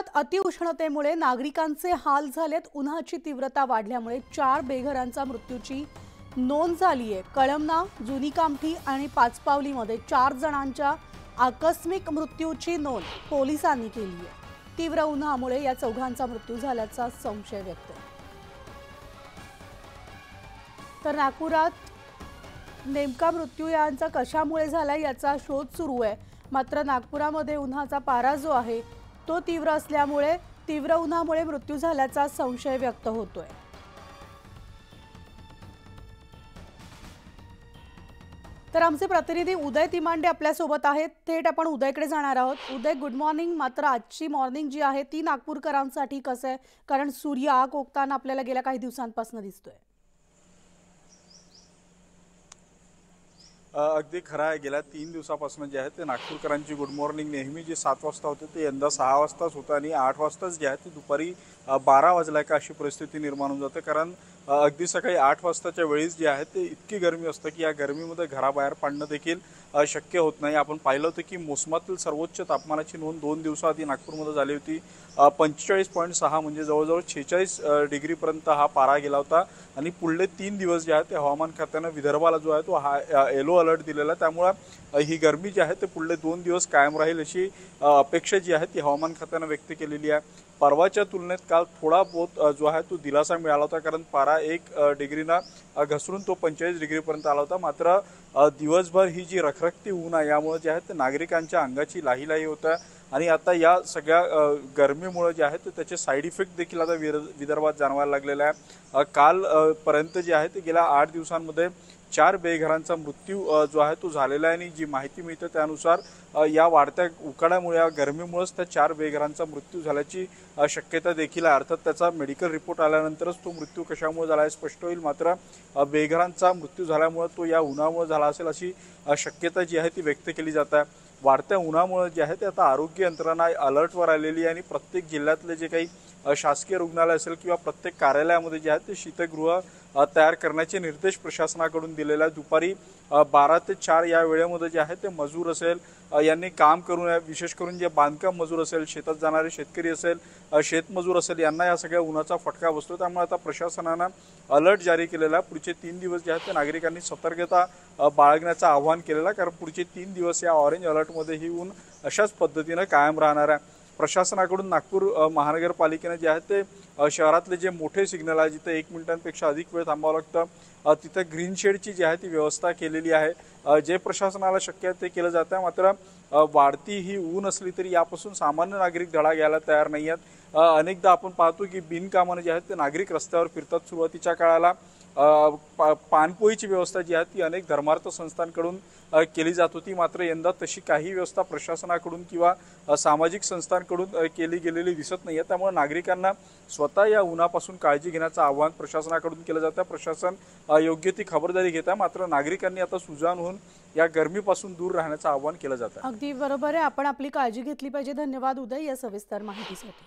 नागपुरात अतिउष्णतेमुळे नागरिकांचे हाल झालेत। उन्हाची तीव्रता वाढल्यामुळे 4 बेघरांचा मृत्यूची नोंद झाली आहे। कळमना, जुनी कामठी आणि पाचपावलीमध्ये 4 जणांच्या आकस्मिक मृत्यूची नोंद पोलिसांनी केली आहे। तीव्र उन्हामुळे या चौघांचा मृत्यू झाल्याचा संशय व्यक्त आहे। तर नागपुरात नेमका मृत्यू यांचा कशामुळे झाला याचा शोध सुरू आहे। मात्र नागपुरामध्ये उन्हाचा पारा जो आहे तो तीव्र असल्यामुळे तीव्र उन्हामुळे मृत्यू झाल्याचा संशय व्यक्त होतोय। तर आमचे प्रतिनिधी उदय तिमांडे आपल्या सोबत आहेत। थेट आपण उदयकडे जाणार आहोत। उदय, गुड मॉर्निंग। मात्र आजची मॉर्निंग जी आहे ती नागपूरकरांसाठी कसं आहे, कारण सूर्य आग ओकताना आपल्याला गेल्या काही दिवसांपासून दिसतोय। अगदी खरं आहे। गेल्या 3 दिवसापासून जे आहे ते नागपूरकरांची गुड मॉर्निंग नेहमी जी 7 वाजता होते ते यंदा 6 वाजताच होतं आणि 8 वाजताच जे आहे ते दुपारी 12 वाजल्या का अशी परिस्थिती निर्माण होऊन जाते। कारण अगदी सकाळी 8 वाजताच्या वेळेस जे आहे ते इतकी गरमी असते की या गरमीमध्ये घराबाहेर पडणं देखील शक्य होत नाही। आपण पाहिलं होतं की मोसमातील सर्वोच्च तापमानाची नोंद 2 दिवसाआधी नागपूरमध्ये झाली होती। 45.6 म्हणजे जवळजवळ 46 डिग्रीपर्यंत हा पारा गेला होता आणि पुढले 3 दिवस जे आहेत ते हवामान खात्यानं विदर्भाला जो आहे तो येलो अलर्ट दिलेला। त्यामुळे ही गरमी जी आहे ते पुढले 2 दिवस कायम राहील अशी अपेक्षा जी आहे ती हवामान खात्यानं व्यक्त केलेली आहे। परवाच्या तुलनेत काल थोडा बहुत जो आहे तो दिलासा मिळाला होता, कारण पारा 1 डिग्रीना घसरून तो 45 डिग्रीपर्यंत आला होता। मात्र दिवसभर ही जी रखरखती ऊन आहे यामुळे जे आहे ते नागरिकांच्या अंगाची लाहीलाही होतं आणि आता या सगळ्या गरमीमुळे जे आहे ते त्याचे साईड इफेक्ट देखील आता विदर्भात जाणवायला लागलेला आहे। काल पर्यंत जे आहे ते गेल्या 8 दिवसांमध्ये 4 बेघरांचा मृत्यू जो आहे तो झालेला आहे आणि जी माहिती मिळते त्यानुसार या वाढत्या उकाड्यामुळे या गरमीमुळेच त्या 4 बेघरांचा मृत्यू झाल्याची शक्यता देखील आहे। अर्थात त्याचा मेडिकल रिपोर्ट आल्यानंतरच तो मृत्यू कशामुळे झाला हे स्पष्ट होईल। मात्र बेघरांचा मृत्यू झाल्यामुळे तो या उन्हामुळे झाला असेल अशी शक्यता जी आहे ती व्यक्त केली जात आहे। वाढत्या उन्हामुळे जे आहे ते आता आरोग्य यंत्रणा अलर्टवर आलेली आहे आणि प्रत्येक जिल्ह्यातले जे काही शासकीय रुग्णालय असेल किंवा प्रत्येक कार्यालयामध्ये जे आहे ते शीतगृह तयार करण्याचे निर्देश प्रशासनाकडून दिलेले आहेत। दुपारी 12 ते 4 या वेळेमध्ये जे आहे ते मजूर असेल यांनी काम करू नये, विशेष करून जे बांधकाम मजूर असेल, शेतात जाणारे शेतकरी असेल, शेतमजूर असेल, यांना या सगळ्या उन्हाचा फटका बसतो। त्यामुळे आता प्रशासनानं अलर्ट जारी केलेला आहे। पुढचे 3 दिवस जे आहेत ते नागरिकांनी सतर्कता बाळगण्याचं आवाहन केलेलं आहे, कारण पुढचे 3 दिवस या ऑरेंज अलर्टमध्ये ही ऊन अशाच पद्धतीनं कायम राहणार आहे। प्रशासनाकडून नागपूर महानगरपालिकेने जे आहे ते शहरातले जे मोठे सिग्नल आहे जिथे 1 मिनिटांपेक्षा अधिक वेळ थांबावं लागतं तिथे ग्रीन शेडची जी आहे ती व्यवस्था केलेली आहे। जे प्रशासनाला शक्य आहे ते केलं जातं। मात्र वाढती ही ऊन असली तरी यापासून सामान्य नागरिक धडा घ्यायला तयार नाही आहेत। अनेकदा आपण पाहतो की बिनकामाने जे आहेत ते नागरिक रस्त्यावर फिरतात। सुरुवातीच्या काळाला पाणपोईची व्यवस्था जी आहे ती अनेक धर्मार्थ संस्थांकडून केली जात होती, मात्र यंदा तशी काही व्यवस्था प्रशासनाकडून किंवा सामाजिक संस्थांकडून केली गेलेली दिसत नाही आहे। त्यामुळे नागरिकांना स्वतः या उन्हापासून काळजी घेण्याचं आवाहन प्रशासनाकडून केलं जातं। प्रशासन योग्य ती खबरदारी घेत आहे, मात्र नागरिकांनी आता सुजाण होऊन या गरमीपासून दूर राहण्याचं आवाहन केलं जातं। अगदी बरोबर आहे। आपण आपली काळजी घेतली पाहिजे। धन्यवाद उदय या सविस्तर माहितीसाठी।